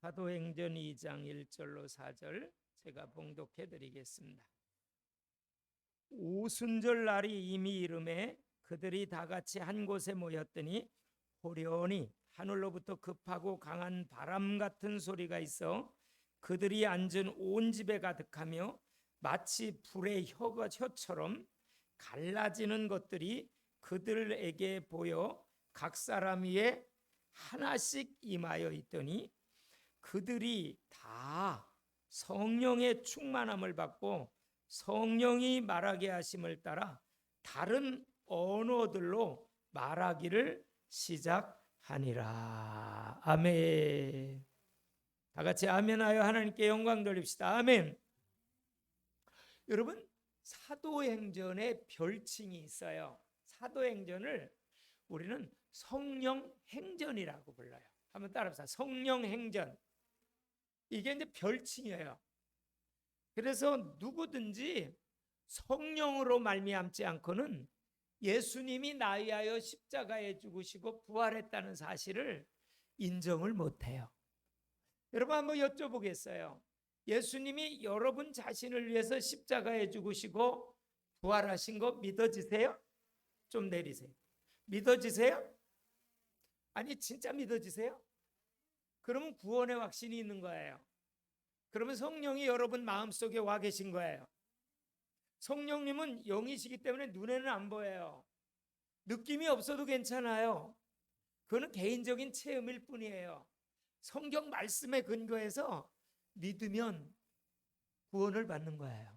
사도행전 2장 1절로 4절 제가 봉독해 드리겠습니다. 오순절 날이 이미 이름에 그들이 다 같이 한 곳에 모였더니 호련히 하늘로부터 급하고 강한 바람 같은 소리가 있어 그들이 앉은 온 집에 가득하며 마치 불의 혀처럼 갈라지는 것들이 그들에게 보여 각 사람 위에 하나씩 임하여 있더니 그들이 다 성령의 충만함을 받고 성령이 말하게 하심을 따라 다른 언어들로 말하기를 시작하니라. 아멘. 다 같이 아멘하여 하나님께 영광 돌립시다. 아멘. 여러분, 사도행전에 별칭이 있어요. 사도행전을 우리는 성령행전이라고 불러요. 한번 따라합시다. 성령행전. 이게 이제 별칭이에요. 그래서 누구든지 성령으로 말미암지 않고는 예수님이 나 위하여 십자가에 죽으시고 부활했다는 사실을 인정을 못해요. 여러분 한번 여쭤보겠어요. 예수님이 여러분 자신을 위해서 십자가에 죽으시고 부활하신 거 믿어지세요? 좀 내리세요. 믿어지세요? 아니 진짜 믿어지세요? 그러면 구원의 확신이 있는 거예요. 그러면 성령이 여러분 마음속에 와 계신 거예요. 성령님은 영이시기 때문에 눈에는 안 보여요. 느낌이 없어도 괜찮아요. 그거는 개인적인 체험일 뿐이에요. 성경 말씀에 근거해서 믿으면 구원을 받는 거예요.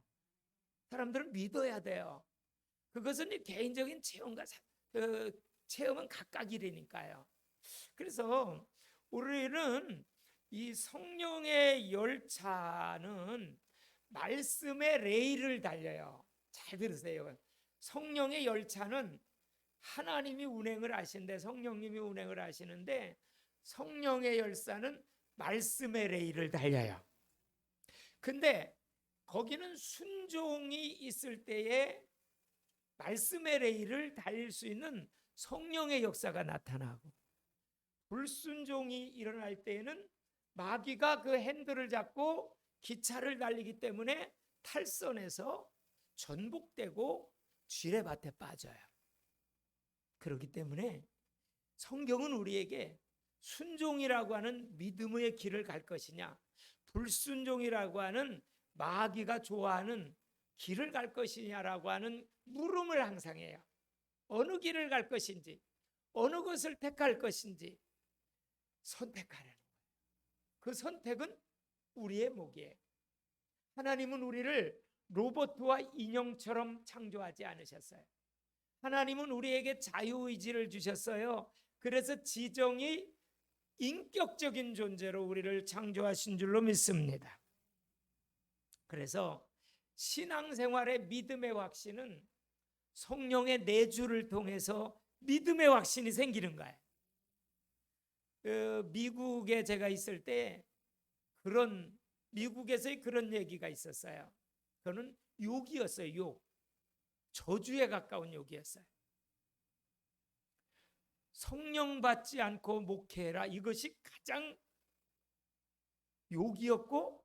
사람들은 믿어야 돼요. 그것은 개인적인 체험은 각각이라니까요. 그래서 우리는 이 성령의 열차는 말씀의 레일을 달려요. 잘 들으세요. 성령의 열차는 하나님이 운행을 하시는데 성령님이 운행을 하시는데 성령의 열차는 말씀의 레일을 달려요. 근데 거기는 순종이 있을 때에 말씀의 레일을 달릴 수 있는 성령의 역사가 나타나고 불순종이 일어날 때에는 마귀가 그 핸들을 잡고 기차를 달리기 때문에 탈선해서 전복되고 쥐레밭에 빠져요. 그렇기 때문에 성경은 우리에게 순종이라고 하는 믿음의 길을 갈 것이냐 불순종이라고 하는 마귀가 좋아하는 길을 갈 것이냐라고 하는 물음을 항상 해요. 어느 길을 갈 것인지 어느 것을 택할 것인지 선택하라는 거예요. 그 선택은 우리의 몫이에요. 하나님은 우리를 로봇과 인형처럼 창조하지 않으셨어요. 하나님은 우리에게 자유의지를 주셨어요. 그래서 지정이 인격적인 존재로 우리를 창조하신 줄로 믿습니다. 그래서 신앙생활의 믿음의 확신은 성령의 내주를 통해서 믿음의 확신이 생기는 거예요. 미국에 제가 있을 때 미국에서의 그런 얘기가 있었어요. 그거는 욕이었어요. 욕. 저주에 가까운 욕이었어요. 성령 받지 않고 목회해라. 이것이 가장 욕이었고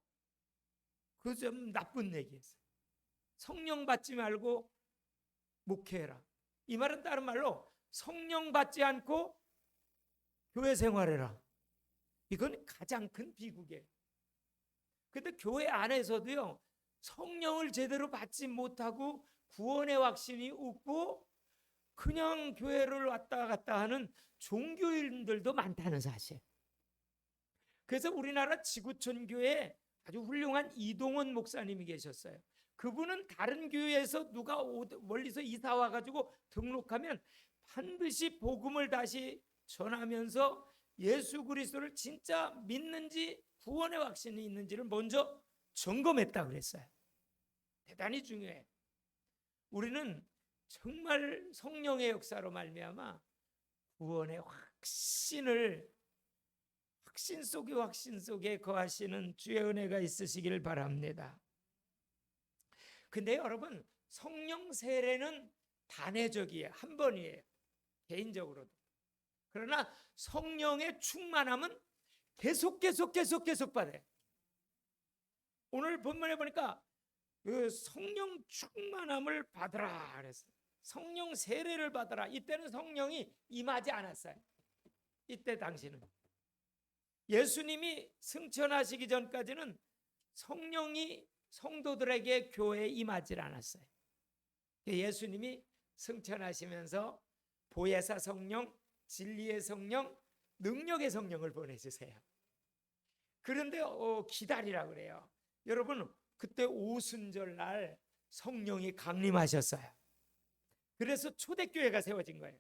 그 좀 나쁜 얘기였어요. 성령 받지 말고 목회해라. 이 말은 다른 말로 성령 받지 않고 교회 생활해라. 이건 가장 큰 비극이에요. 근데 교회 안에서도요, 성령을 제대로 받지 못하고 구원의 확신이 없고 그냥 교회를 왔다 갔다 하는 종교인들도 많다는 사실. 그래서 우리나라 지구촌 교회에 아주 훌륭한 이동원 목사님이 계셨어요. 그분은 다른 교회에서 누가 멀리서 이사 와가지고 등록하면 반드시 복음을 다시 전하면서 예수 그리스도를 진짜 믿는지 구원의 확신이 있는지를 먼저 점검했다 그랬어요. 대단히 중요해. 우리는 정말 성령의 역사로 말미암아 구원의 확신 속에 거하시는 주의 은혜가 있으시길 바랍니다. 근데 여러분 성령 세례는 단회적이에요. 한 번이에요. 개인적으로도. 그러나 성령의 충만함은 계속 받아요. 오늘 본문에 보니까 그 성령 충만함을 받으라 그랬어요. 성령 세례를 받으라. 이때는 성령이 임하지 않았어요. 이때 당시는 예수님이 승천하시기 전까지는 성령이 성도들에게 교회에 임하지 않았어요. 예수님이 승천하시면서 보혜사 성령, 진리의 성령, 능력의 성령을 보내주세요. 그런데 기다리라 그래요. 여러분, 그때 오순절 날 성령이 강림하셨어요. 그래서 초대교회가 세워진 거예요.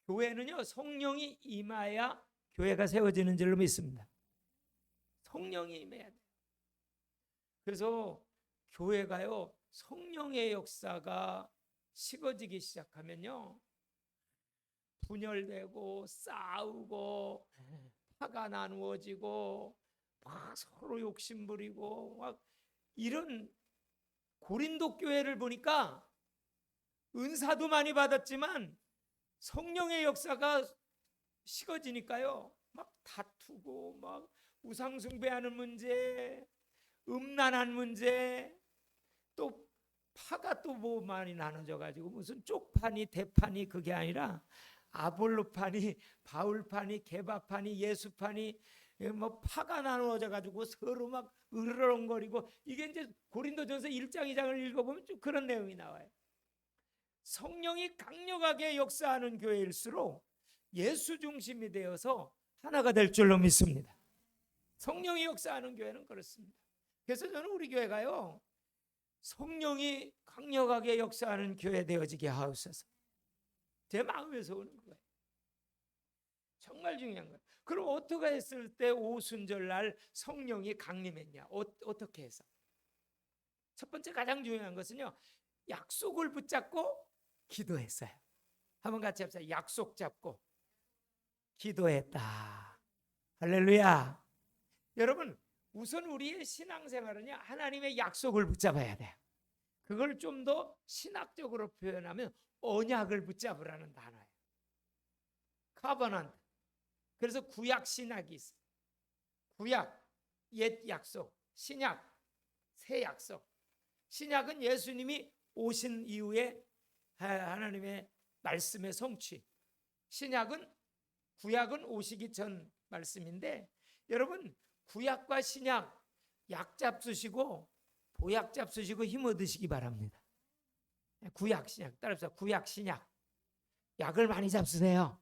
교회는요, 성령이 임해야 교회가 세워지는 줄로 믿습니다. 성령이 임해야 돼요. 그래서 교회가요, 성령의 역사가 식어지기 시작하면요, 분열되고 싸우고 화가 나누어지고 막 서로 욕심부리고 막 이런 고린도 교회를 보니까 은사도 많이 받았지만 성령의 역사가 식어지니까요, 막 다투고 막 우상숭배하는 문제, 음란한 문제, 또 파가 또 뭐 많이 나눠져 가지고 무슨 쪽파니 대파니 그게 아니라 아볼로파니 바울파니 개바파니 예수파니 뭐 파가 나누어져 가지고 서로 막 으르렁거리고, 이게 이제 고린도전서 1장 2장을 읽어보면 좀 그런 내용이 나와요. 성령이 강력하게 역사하는 교회일수록 예수 중심이 되어서 하나가 될 줄로 믿습니다. 성령이 역사하는 교회는 그렇습니다. 그래서 저는 우리 교회가요, 성령이 강력하게 역사하는 교회 되어지게 하옵소서. 제 마음에서 오는 거예요. 정말 중요한 거예요. 그럼 어떻게 했을 때 오순절 날 성령이 강림했냐? 어떻게 해서? 첫 번째 가장 중요한 것은요, 약속을 붙잡고 기도했어요. 한번 같이 합시다. 약속 잡고 기도했다. 할렐루야. 여러분, 우선 우리의 신앙생활은요, 하나님의 약속을 붙잡아야 돼요. 그걸 좀 더 신학적으로 표현하면 언약을 붙잡으라는 단어예요. 커버넌트. 그래서 구약 신약이 있어요. 구약, 옛 약속, 신약, 새 약속. 신약은 예수님이 오신 이후에 하나님의 말씀의 성취. 신약은, 구약은 오시기 전 말씀인데, 여러분, 구약과 신약 약 잡수시고 보약 잡수시고 힘 얻으시기 바랍니다. 구약 신약 따라합시다. 구약 신약. 약을 많이 잡수세요.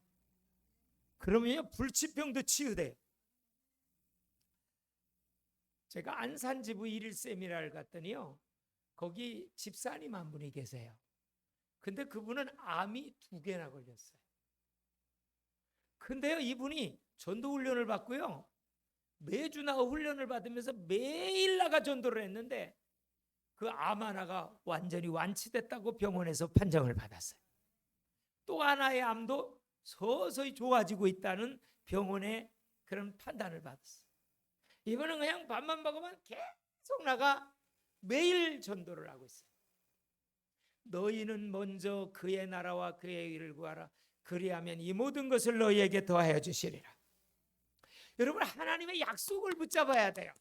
그러면요, 불치병도 치유돼요. 제가 안산지부 1일 세미나를 갔더니요, 거기 집사님 한 분이 계세요. 근데 그분은 암이 2개나 걸렸어요. 근데요, 이분이 전도훈련을 받고요, 매주 나가 훈련을 받으면서 매일 나가 전도를 했는데 그 암 하나가 완전히 완치됐다고 병원에서 판정을 받았어요. 또 하나의 암도 서서히 좋아지고 있다는 병원의 그런 판단을 받았어요. 이분은 그냥 밥만 먹으면 계속 나가 매일 전도를 하고 있어요. 너희는 먼저 그의 나라와 그의 의를 구하라. 그리하면 이 모든 것을 너희에게 더하여 주시리라. 여러분, 하나님의 약속을 붙잡아야 돼요.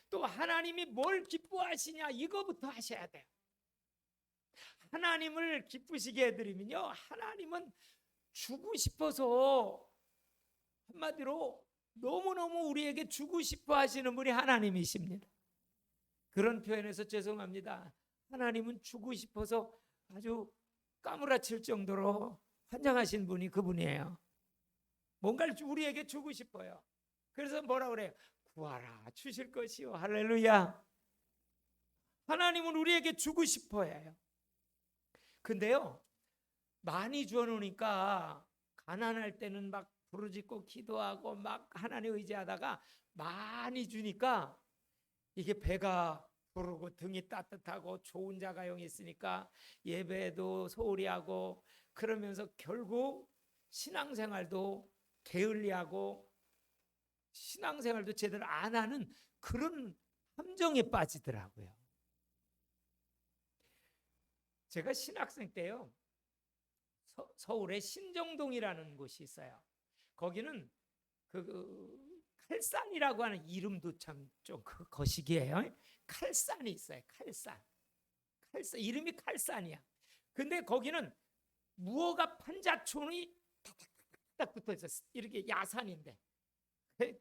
또 하나님이 뭘 기뻐하시냐, 이거부터 하셔야 돼요. 하나님을 기쁘시게 해드리면요, 하나님은 주고 싶어서, 한마디로 너무너무 우리에게 주고 싶어 하시는 분이 하나님이십니다. 그런 표현에서 죄송합니다. 하나님은 주고 싶어서 아주 까무라칠 정도로 환장하신 분이 그분이에요. 뭔가를 우리에게 주고 싶어요. 그래서 뭐라 그래요? 구하라 주실 것이요. 할렐루야. 하나님은 우리에게 주고 싶어 해요. 근데요, 많이 주어놓으니까 가난할 때는 막 부르짖고 기도하고 막 하나님 의지하다가 많이 주니까 이게 배가 부르고 등이 따뜻하고 좋은 자가용이 있으니까 예배도 소홀히 하고, 그러면서 결국 신앙생활도 게을리하고 신앙생활도 제대로 안 하는 그런 함정에 빠지더라고요. 제가 신학생 때요, 서울에 신정동이라는 곳이 있어요. 거기는 칼산이라고 하는 이름도 참 좀 거시기해요. 칼산이 있어요. 칼산 이름이 칼산이야. 근데 거기는 무허가 판자촌이 딱 붙어 있었어. 이렇게 야산인데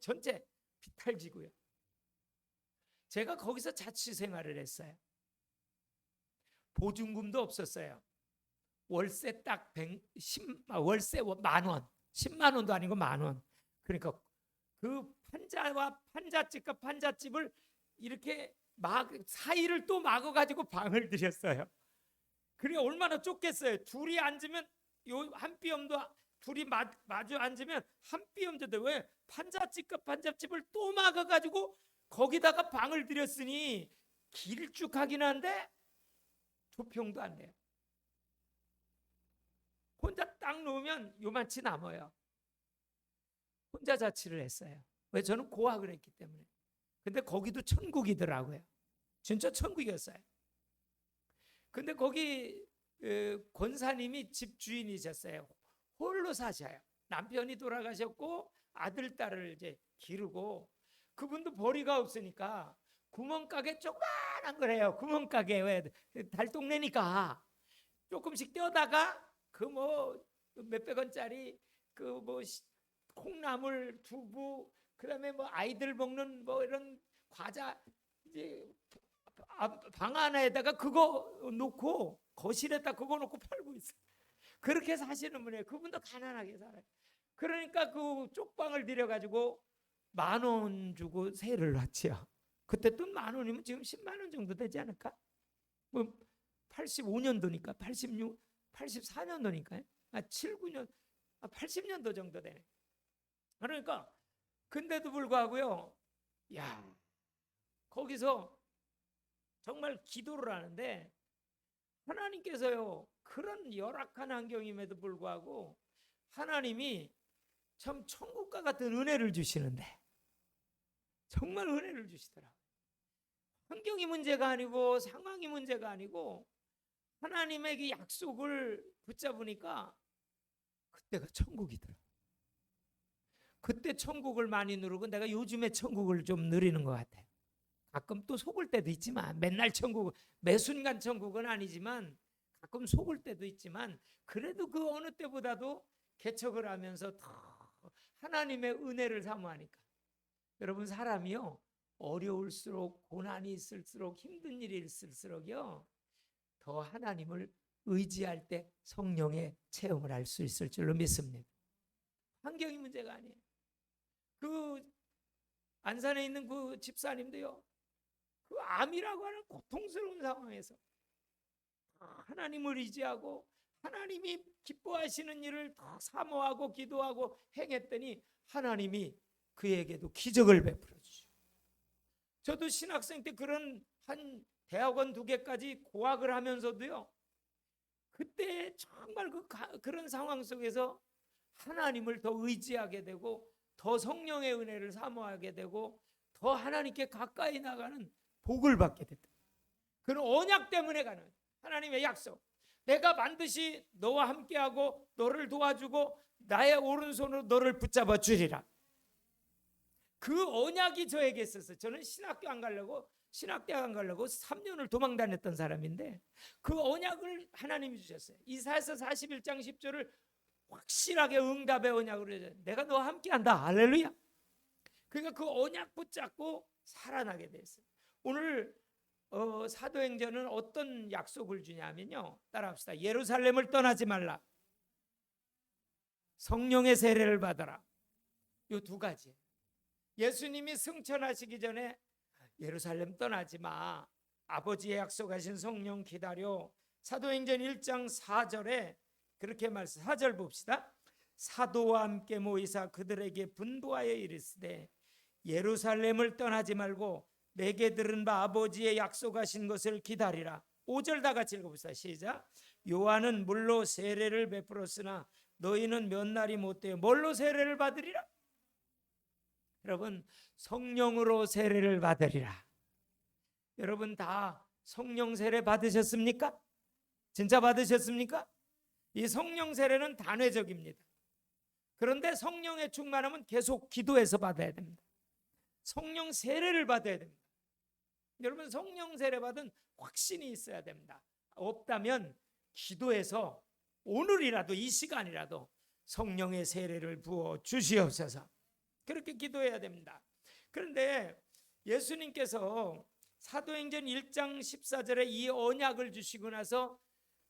전체 비탈지고요. 제가 거기서 자취 생활을 했어요. 보증금도 없었어요. 월세 딱 10, 월세 10,000원, 10만 원도 아니고 10,000원. 그러니까 그 판자와 판잣집과 판잣집을 이렇게 사이를 또 막아가지고 방을 들였어요. 그래 얼마나 좁겠어요. 둘이 앉으면 요 한 뼘도, 둘이 마주 앉으면 한 뼘도 돼. 왜? 판잣집과 판잣집을 또 막아가지고 거기다가 방을 들였으니 길쭉하긴 한데 두 평도 안 돼요. 혼자 딱 놓으면 요만치 남아요. 혼자 자취를 했어요. 왜? 저는 고학을 했기 때문에. 근데 거기도 천국이더라고요. 진짜 천국이었어요. 근데 거기 권사님이 집주인이셨어요. 홀로 사셔요. 남편이 돌아가셨고 아들 딸을 이제 기르고, 그분도 벌이가 없으니까 구멍가게 조그만한 거래요. 구멍가게 왜 달동네니까 조금씩 떼어다가 그 뭐 몇백 원짜리 그 뭐 콩나물, 두부, 그다음에 뭐 아이들 먹는 뭐 이런 과자 이제 방 하나에다가 그거 놓고 거실에다 그거 놓고 팔고 있어요. 그렇게 사시는 분이에요. 그분도 가난하게 살아요. 그러니까 그 쪽방을 들여가지고 10,000원 주고 세를 놨지요. 그때 돈 10,000원이면 지금 10만 원 정도 되지 않을까? 뭐 85년도니까 84년도니까요. 7, 9년, 80년도 정도 되네. 그러니까 근데도 불구하고요. 야, 거기서 정말 기도를 하는데 하나님께서요, 그런 열악한 환경임에도 불구하고 하나님이 참 천국과 같은 은혜를 주시는데, 정말 은혜를 주시더라고요. 환경이 문제가 아니고 상황이 문제가 아니고 하나님의 그 약속을 붙잡으니까 그때가 천국이더라고요. 그때 천국을 많이 누르고 내가 요즘에 천국을 좀 누리는 것 같아요. 가끔 또 속을 때도 있지만, 맨날 천국, 매 순간 천국은 아니지만 가끔 속을 때도 있지만, 그래도 그 어느 때보다도 개척을 하면서 더 하나님의 은혜를 사모하니까. 여러분, 사람이요, 어려울수록, 고난이 있을수록, 힘든 일이 있을수록요, 더 하나님을 의지할 때 성령의 체험을 할 수 있을 줄로 믿습니다. 환경이 문제가 아니에요. 그 안산에 있는 그 집사님도요, 그 암이라고 하는 고통스러운 상황에서 하나님을 의지하고 하나님이 기뻐하시는 일을 더 사모하고 기도하고 행했더니 하나님이 그에게도 기적을 베풀어 주시고, 저도 신학생 때 그런 한 대학원 2개까지 고학을 하면서도요, 그때 정말 그런 상황 속에서 하나님을 더 의지하게 되고 더 성령의 은혜를 사모하게 되고 더 하나님께 가까이 나가는 복을 받게 됐다. 그런 언약 때문에 가는 하나님의 약속. 내가 반드시 너와 함께하고 너를 도와주고 나의 오른손으로 너를 붙잡아 주리라. 그 언약이 저에게 있었어요. 저는 신학대학 안 가려고 3년을 도망 다녔던 사람인데 그 언약을 하나님이 주셨어요. 이사야서 41장 10절을 확실하게 응답의 언약으로 해줘요. 내가 너와 함께한다. 할렐루야. 그러니까 그 언약 붙잡고 살아나게 됐어요. 오늘 사도행전은 어떤 약속을 주냐면요, 따라합시다. 예루살렘을 떠나지 말라, 성령의 세례를 받아라. 이 2가지. 예수님이 승천하시기 전에 예루살렘 떠나지 마, 아버지의 약속하신 성령 기다려. 사도행전 1장 4절에 그렇게 말씀. 4절 봅시다. 사도와 함께 모이사 그들에게 분부하여 이르시되 예루살렘을 떠나지 말고 내게 들은 바 아버지의 약속하신 것을 기다리라. 5절 다 같이 읽어봅시다. 시작. 요한은 물로 세례를 베풀었으나 너희는 몇 날이 못되어 뭘로 세례를 받으리라? 여러분, 성령으로 세례를 받으리라. 여러분 다 성령 세례 받으셨습니까? 진짜 받으셨습니까? 이 성령 세례는 단회적입니다. 그런데 성령의 충만함은 계속 기도해서 받아야 됩니다. 성령 세례를 받아야 됩니다. 여러분, 성령 세례 받은 확신이 있어야 됩니다. 없다면 기도해서 오늘이라도, 이 시간이라도 성령의 세례를 부어 주시옵소서, 그렇게 기도해야 됩니다. 그런데 예수님께서 사도행전 1장 14절에 이 언약을 주시고 나서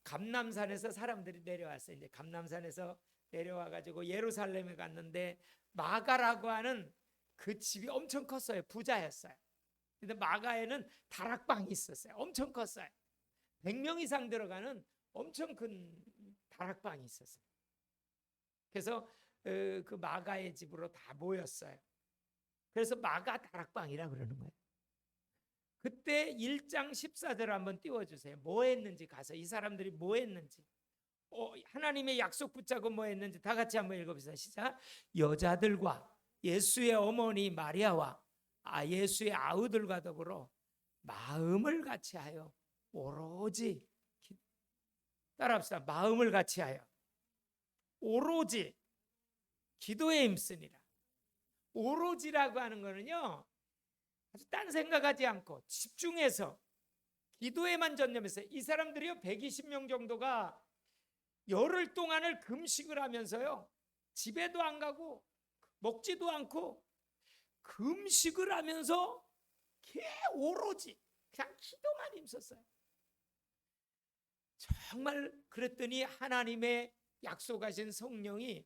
감람산에서 사람들이 내려왔어요. 이제 감람산에서 내려와 가지고 예루살렘에 갔는데 마가라고 하는 그 집이 엄청 컸어요. 부자였어요. 근데 마가에는 다락방이 있었어요. 엄청 컸어요. 100명 이상 들어가는 엄청 큰 다락방이 있었어요. 그래서 그 마가의 집으로 다 모였어요. 그래서 마가 다락방이라 그러는 거예요. 그때 1장 14절 한번 띄워주세요. 뭐 했는지, 가서 이 사람들이 뭐 했는지, 하나님의 약속 붙잡고 뭐 했는지 다 같이 한번 읽어보세요. 시작. 여자들과 예수의 어머니 마리아와 예수의 아우들과 더불어 마음을 같이하여 오로지, 따라합시다. 마음을 같이하여 오로지 기도에 힘쓰니라. 오로지라고 하는 거는요, 아주 딴 생각하지 않고 집중해서 기도에만 전념해서, 이 사람들이요 120명 정도가 열흘 동안을 금식을 하면서요, 집에도 안 가고 먹지도 않고 금식을 하면서 오로지 그냥 기도만 힘썼어요. 정말 그랬더니 하나님의 약속하신 성령이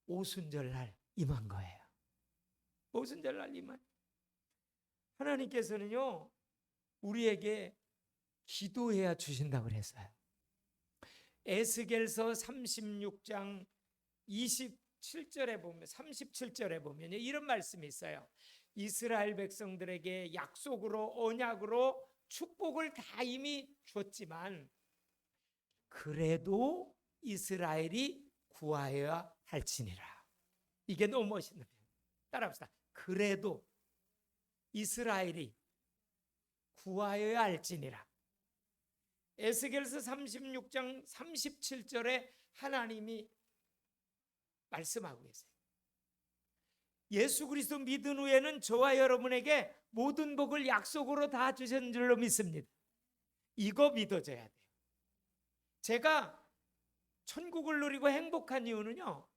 오순절날 임한 거예요. 오순절날 임한. 하나님께서는요 우리에게 기도해야 주신다고 그랬어요. 에스겔서 36장 27절에 보면, 37절에 보면 이런 말씀이 있어요. 이스라엘 백성들에게 약속으로, 언약으로 축복을 다 이미 줬지만 그래도 이스라엘이 구하여야 할지니라. 이게 너무 멋있는 표현. 따라합시다. 그래도 이스라엘이 구하여야 할지니라. 에스겔서 36장 37절에 하나님이 말씀하고 계세요. 예수 그리스도 믿은 후에는 저와 여러분에게 모든 복을 약속으로 다 주신 줄로 믿습니다. 이거 믿어져야 돼요. 제가 천국을 누리고 행복한 이유는요,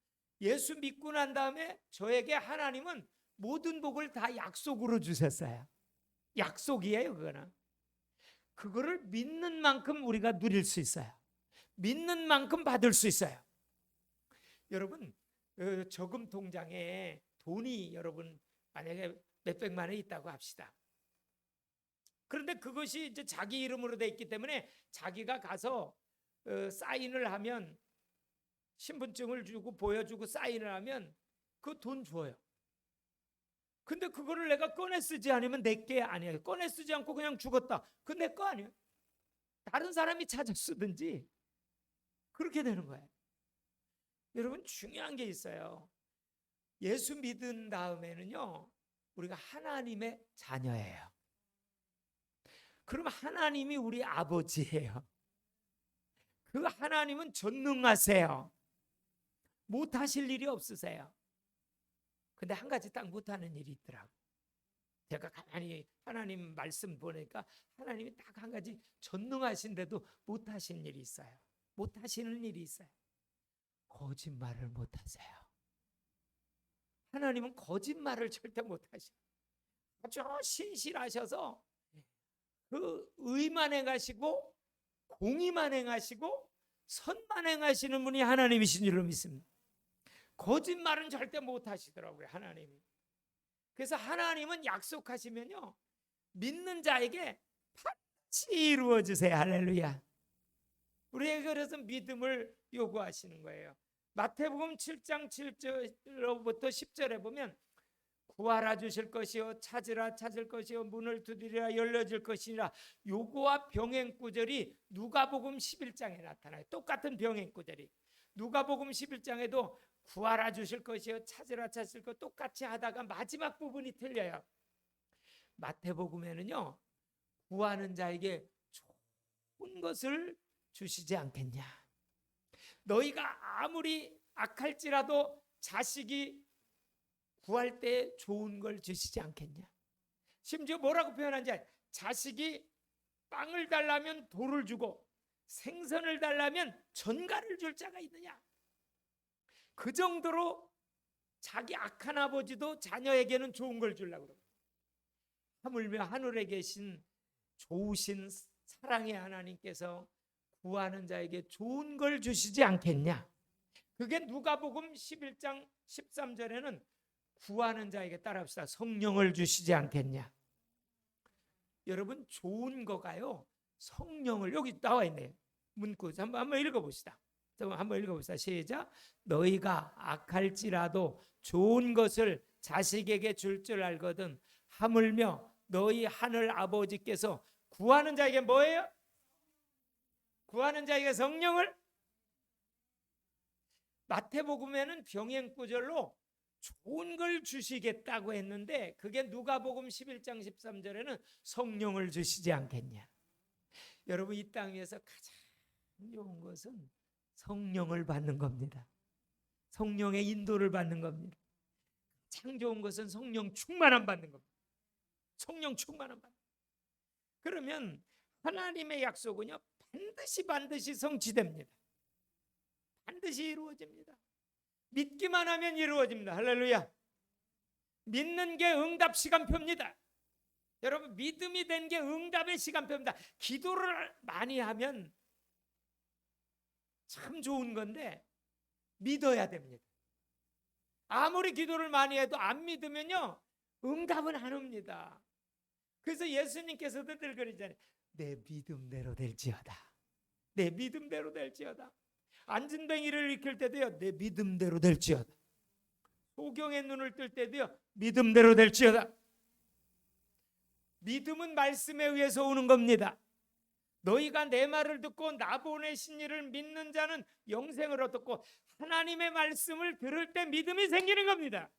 예수 믿고 난 다음에 저에게 하나님은 모든 복을 다 약속으로 주셨어요. 약속이에요. 그거를 믿는 만큼 우리가 누릴 수 있어요. 믿는 만큼 받을 수 있어요. 여러분, 저금 통장에 돈이 여러분 만약에 몇백만 원 있다고 합시다. 그런데 그것이 이제 자기 이름으로 돼 있기 때문에 자기가 가서 사인을 하면, 신분증을 주고 보여주고 사인을 하면 그 돈 줘요. 근데 그거를 내가 꺼내 쓰지 않으면 내 게 아니에요. 꺼내 쓰지 않고 그냥 죽었다. 그건 내 거 아니에요. 다른 사람이 찾아 쓰든지 그렇게 되는 거예요. 여러분, 중요한 게 있어요. 예수 믿은 다음에는요 우리가 하나님의 자녀예요. 그럼 하나님이 우리 아버지예요. 그 하나님은 전능하세요. 못하실 일이 없으세요. 근데 한 가지 딱 못하는 일이 있더라고. 제가 가만히 하나님 말씀 보니까 하나님이 딱 한 가지 전능하신데도 못하신 일이 있어요. 못하시는 일이 있어요. 거짓말을 못하세요. 하나님은 거짓말을 절대 못하셔요. 아주 신실하셔서 그 의만 행하시고 공의만 행하시고 선만 행하시는 분이 하나님이신 줄로 믿습니다. 거짓말은 절대 못하시더라고요, 하나님이. 그래서 하나님은 약속하시면요 믿는 자에게 반드시 이루어 주세요. 할렐루야. 우리에게 그래서 믿음을 요구하시는 거예요. 마태복음 7장 7절로부터 10절에 보면 구하라 주실 것이요, 찾으라 찾을 것이요, 문을 두드리라 열려질 것이라. 요거와 병행 구절이 누가복음 11장에 나타나요. 똑같은 병행 구절이. 누가복음 11장에도 구하라 주실 것이요, 찾으라 찾을 것 똑같이 하다가 마지막 부분이 틀려요. 마태복음에는요 구하는 자에게 좋은 것을 주시지 않겠냐. 너희가 아무리 악할지라도 자식이 구할 때 좋은 걸 주시지 않겠냐. 심지어 뭐라고 표현한지 알아요? 자식이 빵을 달라면 돌을 주고 생선을 달라면 전갈을 줄 자가 있느냐. 그 정도로 자기 악한 아버지도 자녀에게는 좋은 걸 주려고 그래요. 하물며 하늘에 계신 좋으신 사랑의 하나님께서 구하는 자에게 좋은 걸 주시지 않겠냐. 그게 누가복음 11장 13절에는 구하는 자에게 따라합시다. 성령을 주시지 않겠냐. 여러분, 좋은 거가요, 성령을, 여기 나와 있네요. 문구 한번 읽어봅시다. 한번 읽어봅시다. 시작. 너희가 악할지라도 좋은 것을 자식에게 줄 줄 알거든 하물며 너희 하늘 아버지께서 구하는 자에게 뭐예요? 구하는 자에게 성령을. 마태복음에는 병행구절로 좋은 걸 주시겠다고 했는데 그게 누가복음 11장 13절에는 성령을 주시지 않겠냐. 여러분, 이 땅 위에서 가장 좋은 것은 성령을 받는 겁니다. 성령의 인도를 받는 겁니다. 가장 좋은 것은 성령 충만함 받는 겁니다. 성령 충만함 받는. 그러면 하나님의 약속은요, 반드시 성취됩니다. 반드시 이루어집니다. 믿기만 하면 이루어집니다. 할렐루야. 믿는 게 응답 시간표입니다. 여러분, 믿음이 된 게 응답의 시간표입니다. 기도를 많이 하면 참 좋은 건데 믿어야 됩니다. 아무리 기도를 많이 해도 안 믿으면요, 응답은 안 옵니다. 그래서 예수님께서도 늘 그러잖아요. 내 믿음대로 될지어다. 내 믿음대로 될지어다. 안진뱅이를 일으킬 때도요, 내 믿음대로 될지어다. 소경의 눈을 뜰 때도요, 믿음대로 될지어다. 믿음은 말씀에 의해서 오는 겁니다. 너희가 내 말을 듣고 나 보내신 이를 믿는 자는 영생을 얻고, 하나님의 말씀을 들을 때 믿음이 생기는 겁니다.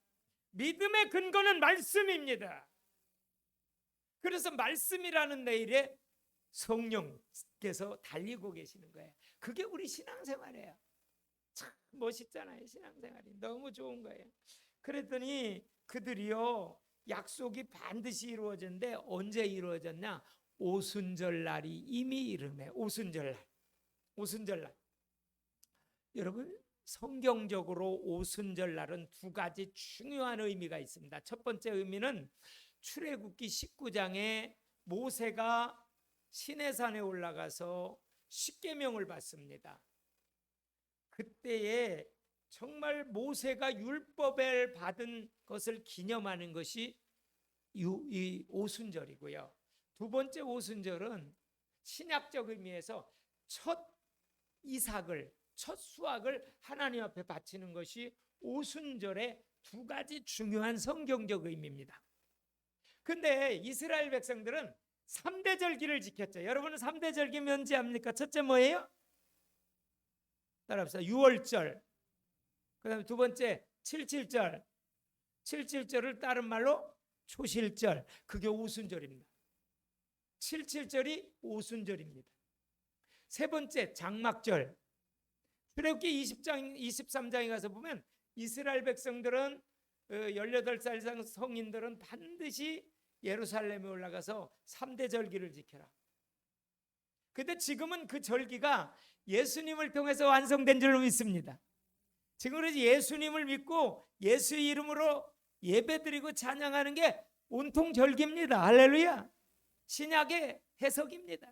믿음의 근거는 말씀입니다. 그래서 말씀이라는 내일에 성령께서 달리고 계시는 거예요. 그게 우리 신앙생활이에요. 참 멋있잖아요. 신앙생활이 너무 좋은 거예요. 그랬더니 그들이요, 약속이 반드시 이루어졌는데 언제 이루어졌냐? 오순절날이 이미 이르매. 오순절날. 여러분, 성경적으로 오순절날은 두 가지 중요한 의미가 있습니다. 첫 번째 의미는 출애굽기 19장에 모세가 시내산에 올라가서 십계명을 받습니다. 그때에 정말 모세가 율법을 받은 것을 기념하는 것이 이 오순절이고요. 두 번째 오순절은 신약적 의미에서 첫 이삭을, 첫 수확을 하나님 앞에 바치는 것이 오순절의 두 가지 중요한 성경적 의미입니다. 근데 이스라엘 백성들은 3대 절기를 지켰죠. 여러분은 3대 절기 뭔지 압니까? 첫째 뭐예요? 따라합시다. 유월절. 그 다음에 두 번째 칠칠절. 칠칠절을 다른 말로 초실절. 그게 오순절입니다. 칠칠절이 오순절입니다. 세 번째 장막절. 출애굽기 20장 23장에 가서 보면 이스라엘 백성들은 18살 이상 성인들은 반드시 예루살렘에 올라가서 3대 절기를 지켜라. 근데 지금은 그 절기가 예수님을 통해서 완성된 줄로 믿습니다. 지금 그래서 예수님을 믿고 예수의 이름으로 예배드리고 찬양하는 게 온통 절기입니다. 할렐루야. 신약의 해석입니다.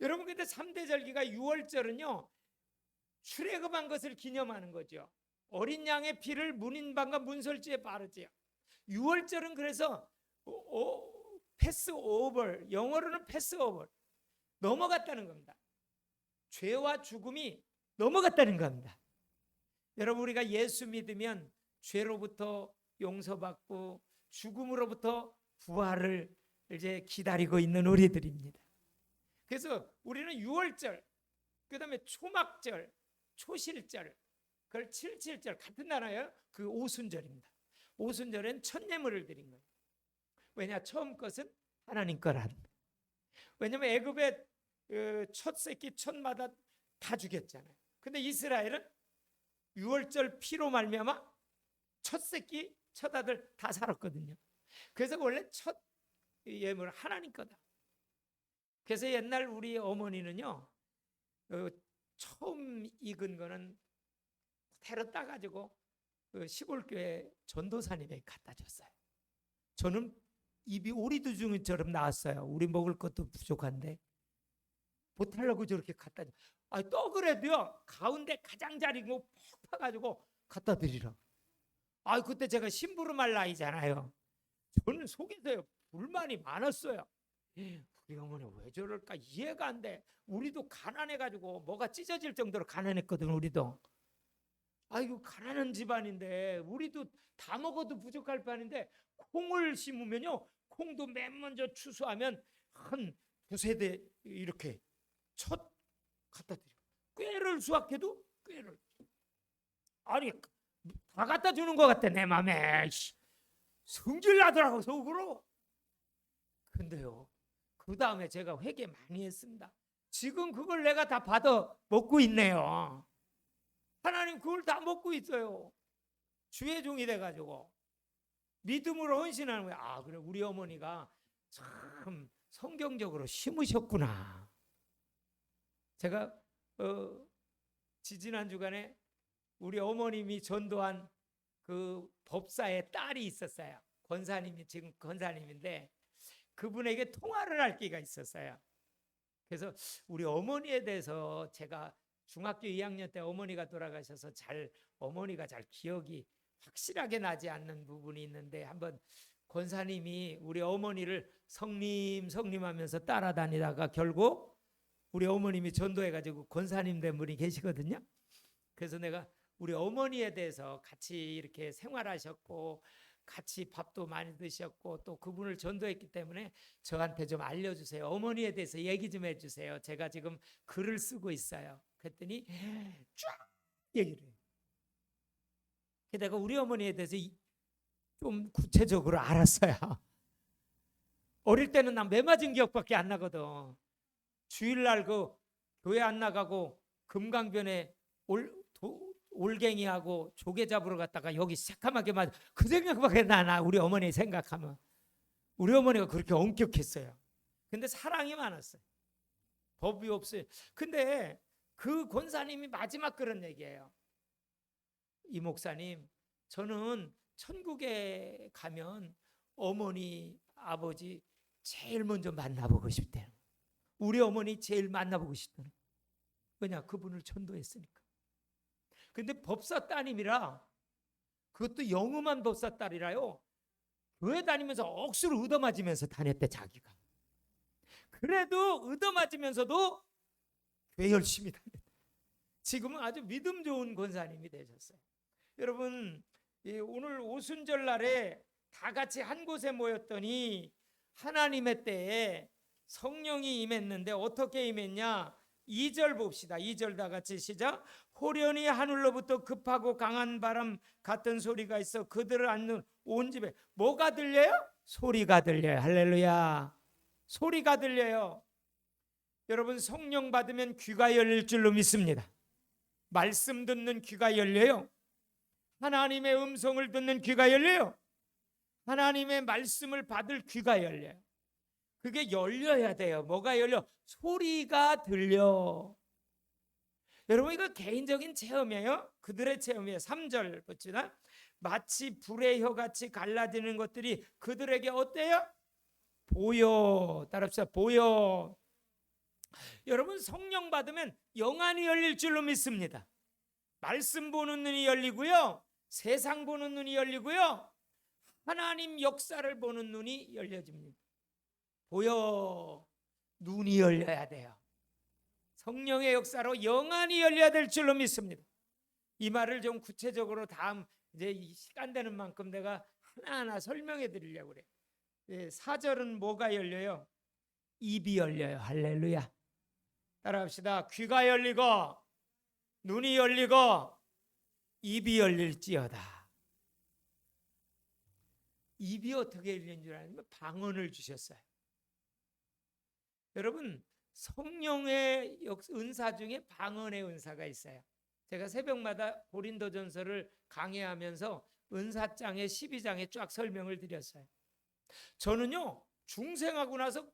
여러분, 근데 3대 절기가 6월절은요, 출애굽한 것을 기념하는 거죠. 어린 양의 피를 문인방과 문설주에 바르지요. 6월절은 그래서 패스오버, 영어로는 패스오버, 넘어갔다는 겁니다. 죄와 죽음이 넘어갔다는 겁니다. 여러분, 우리가 예수 믿으면 죄로부터 용서받고 죽음으로부터 부활을 이제 기다리고 있는 우리들입니다. 그래서 우리는 6월절, 그 다음에 초막절, 초실절, 그걸 칠칠절, 같은 단어예요. 그 오순절입니다. 오순절엔 첫 예물을 드린 거예요. 왜냐? 처음 것은 하나님 거란. 왜냐하면 애굽의 첫 새끼 첫마다 다 죽였잖아요. 근데 이스라엘은 유월절 피로 말미암아 첫 새끼 첫 아들 다 살았거든요. 그래서 원래 첫 예물 하나님 거다. 그래서 옛날 우리 어머니는요, 처음 익은 거는 대로 따가지고 그 시골교회 전도사님에게 갖다 줬어요. 저는 입이 오리두중이처럼 나왔어요. 우리 먹을 것도 부족한데 못하려고 저렇게 갖다 줘. 떡을 해도요, 가운데 가장자리고 퍽 파가지고 갖다 드리라. 그때 제가 심부름할 나이잖아요. 저는 속에서요 불만이 많았어요. 우리 어머니 왜 저럴까 이해가 안 돼. 우리도 가난해가지고 뭐가 찢어질 정도로 가난했거든. 우리도. 이거 가난한 집안인데 우리도 다 먹어도 부족할 판인데 콩을 심으면요, 콩도 맨 먼저 추수하면 한 두세 대 이렇게 첫 갖다 드려. 꾀를 수확해도 꾀를 다 갖다 주는 것 같아. 내 맘에 성질 나더라고 속으로. 근데요, 그 다음에 제가 회개 많이 했습니다. 지금 그걸 내가 다 받아 먹고 있네요. 하나님 그걸 다 먹고 있어요. 주의 종이 돼가지고 믿음으로 헌신하는 거예요. 그래, 우리 어머니가 참 성경적으로 심으셨구나. 제가 지지난 주간에 우리 어머님이 전도한 그 법사의 딸이 있었어요. 권사님이, 지금 권사님인데 그분에게 통화를 할 기회가 있었어요. 그래서 우리 어머니에 대해서 제가 중학교 2학년 때 어머니가 돌아가셔서 어머니가 잘 기억이 확실하게 나지 않는 부분이 있는데, 한번 권사님이 우리 어머니를 성님 하면서 따라다니다가 결국 우리 어머님이 전도해가지고 권사님 된 분이 계시거든요. 그래서 내가 우리 어머니에 대해서 같이 이렇게 생활하셨고 같이 밥도 많이 드셨고 또 그분을 전도했기 때문에 저한테 좀 알려주세요. 어머니에 대해서 얘기 좀 해주세요. 제가 지금 글을 쓰고 있어요. 그랬더니 쫙 얘기를 해요. 내가 우리 어머니에 대해서 좀 구체적으로 알았어요. 어릴 때는 난 매 맞은 기억밖에 안 나거든. 주일날 그 교회 안 나가고 금강변에 올갱이하고 조개 잡으러 갔다가 여기 새까맣게 맞아. 그 생각밖에 나 우리 어머니 생각하면. 우리 어머니가 그렇게 엄격했어요. 근데 사랑이 많았어요. 법이 없어요. 근데 그 권사님이 마지막 그런 얘기예요. 이 목사님, 저는 천국에 가면 어머니, 아버지 제일 먼저 만나보고 싶대요. 우리 어머니 제일 만나보고 싶다는. 왜냐? 그분을 전도했으니까. 근데 법사 따님이라, 그것도 영음한 법사 딸이라요, 교회 다니면서 억수로 얻어맞으면서 다녔대 자기가. 그래도 얻어맞으면서도 교회 열심히 다녔대. 지금은 아주 믿음 좋은 권사님이 되셨어요. 여러분, 오늘 오순절 날에 다 같이 한 곳에 모였더니 하나님의 때에 성령이 임했는데 어떻게 임했냐? 2절 봅시다. 2절 다 같이 시작. 호련히 하늘로부터 급하고 강한 바람 같은 소리가 있어 그들을 앉는 온 집에 뭐가 들려요? 소리가 들려요. 할렐루야. 소리가 들려요. 여러분, 성령 받으면 귀가 열릴 줄로 믿습니다. 말씀 듣는 귀가 열려요. 하나님의 음성을 듣는 귀가 열려요. 하나님의 말씀을 받을 귀가 열려요. 그게 열려야 돼요. 뭐가 열려? 소리가 들려. 여러분, 이거 개인적인 체험이에요. 그들의 체험이에요. 3절 봅시다. 마치 불의 혀같이 갈라지는 것들이 그들에게 어때요? 보여. 따라합시다. 보여. 여러분, 성령 받으면 영안이 열릴 줄로 믿습니다. 말씀 보는 눈이 열리고요, 세상 보는 눈이 열리고요, 하나님 역사를 보는 눈이 열려집니다. 보여. 눈이 열려야 돼요. 성령의 역사로 영안이 열려야 될 줄로 믿습니다. 이 말을 좀 구체적으로 다음 이제 시간 되는 만큼 내가 하나하나 설명해 드리려고 그래요. 4절은 뭐가 열려요? 입이 열려요. 할렐루야. 따라합시다. 귀가 열리고 눈이 열리고 입이 열릴지어다. 입이 어떻게 열리는 줄 아냐면 방언을 주셨어요. 여러분, 성령의 은사 중에 방언의 은사가 있어요. 제가 새벽마다 고린도전서를 강해하면서 은사장에 12장에 쫙 설명을 드렸어요. 저는요 중생하고 나서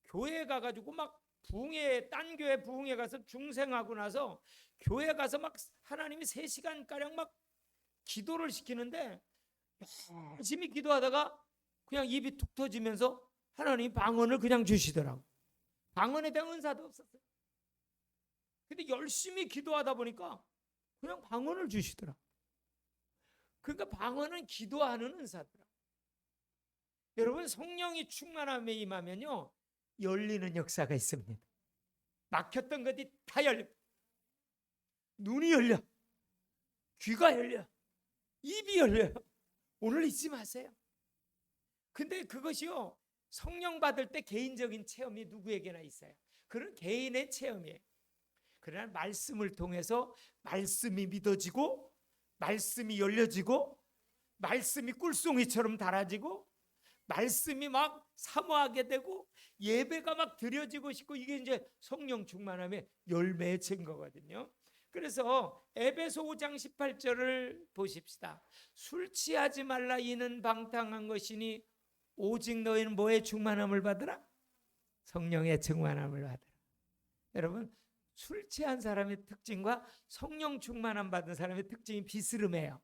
교회 가가지고 막 부흥회, 딴 교회 부흥회 가서 중생하고 나서 교회 가서 막 하나님이 3시간가량 막 기도를 시키는데 열심히 기도하다가 그냥 입이 툭 터지면서 하나님이 방언을 그냥 주시더라고. 방언에 대한 은사도 없었어요. 근데 열심히 기도하다 보니까 그냥 방언을 주시더라고. 그러니까 방언은 기도하는 은사더라고. 여러분 성령이 충만함에 임하면요 열리는 역사가 있습니다. 막혔던 것이 다 열려. 눈이 열려. 귀가 열려. 입이 열려요. 오늘 잊지 마세요. 근데 그것이요 성령 받을 때 개인적인 체험이 누구에게나 있어요. 그런 개인의 체험이에요. 그러나 말씀을 통해서 말씀이 믿어지고 말씀이 열려지고 말씀이 꿀송이처럼 달아지고 말씀이 막 사모하게 되고 예배가 막 드려지고 싶고 이게 이제 성령 충만함의 열매의 증거거든요. 그래서 에베소 5장 18절을 보십시다. 술 취하지 말라 이는 방탕한 것이니 오직 너희는 뭐의 충만함을 받으라? 성령의 충만함을 받으라. 여러분 술 취한 사람의 특징과 성령 충만함 받은 사람의 특징이 비스름해요.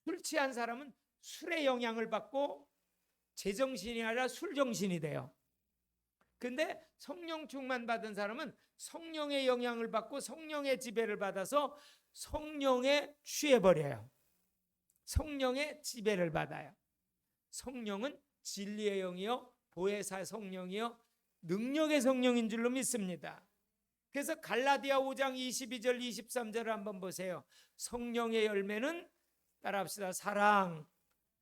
술 취한 사람은 술의 영향을 받고 제정신이 아니라 술정신이 돼요. 근데 성령 충만 받은 사람은 성령의 영향을 받고 성령의 지배를 받아서 성령에 취해버려요. 성령의 지배를 받아요. 성령은 진리의 영이요 보혜사 성령이요 능력의 성령인 줄로 믿습니다. 그래서 갈라디아 5장 22절 23절을 한번 보세요. 성령의 열매는 따라합시다. 사랑,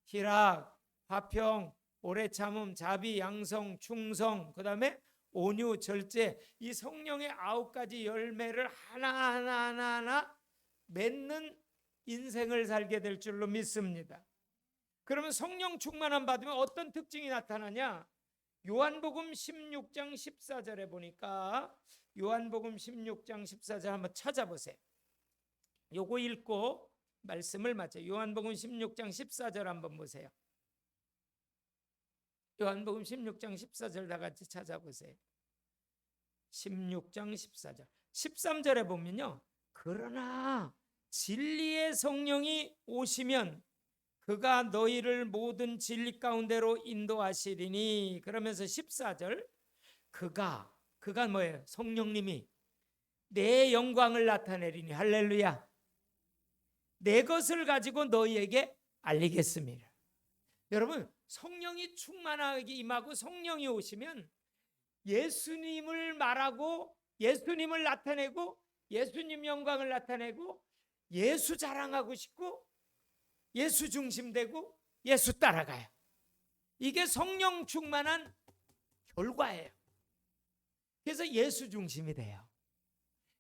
희락, 화평, 오래 참음, 자비, 양성, 충성, 그 다음에 온유, 절제, 이 성령의 9가지 열매를 하나하나 맺는 인생을 살게 될 줄로 믿습니다. 그러면 성령 충만함 받으면 어떤 특징이 나타나냐? 요한복음 16장 14절에 보니까 요한복음 16장 14절 한번 찾아보세요. 요거 읽고 말씀을 맞춰요. 요한복음 16장 14절 한번 보세요. 요한복음 16장 14절 다 같이 찾아보세요. 16장 14절 13절에 보면요 그러나 진리의 성령이 오시면 그가 너희를 모든 진리 가운데로 인도하시리니 그러면서 14절 그가 뭐예요? 성령님이 내 영광을 나타내리니 할렐루야 내 것을 가지고 너희에게 알리겠습니다. 여러분 성령이 충만하게 임하고 성령이 오시면 예수님을 말하고 예수님을 나타내고 예수님 영광을 나타내고 예수 자랑하고 싶고 예수 중심되고 예수 따라가요. 이게 성령 충만한 결과예요. 그래서 예수 중심이 돼요.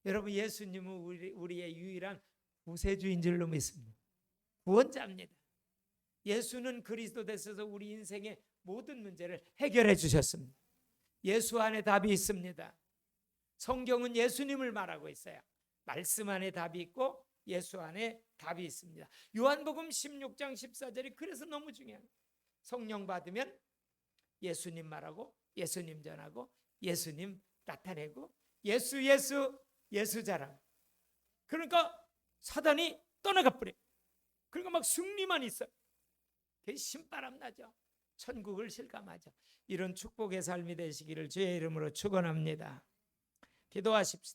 여러분 예수님은 우리의 유일한 구세주인 줄로 믿습니다. 구원자입니다. 예수는 그리스도 되셔서 우리 인생의 모든 문제를 해결해 주셨습니다. 예수 안에 답이 있습니다. 성경은 예수님을 말하고 있어요. 말씀 안에 답이 있고 예수 안에 답이 있습니다. 요한복음 16장 14절이 그래서 너무 중요해요. 성령 받으면 예수님 말하고 예수님 전하고 예수님 나타내고 예수 자랑. 그러니까 사단이 떠나가 버려. 그러니까 막 승리만 있어요. 신바람 나죠. 천국을 실감하죠. 이런 축복의 삶이 되시기를 주의 이름으로 축원합니다. 기도하십시다.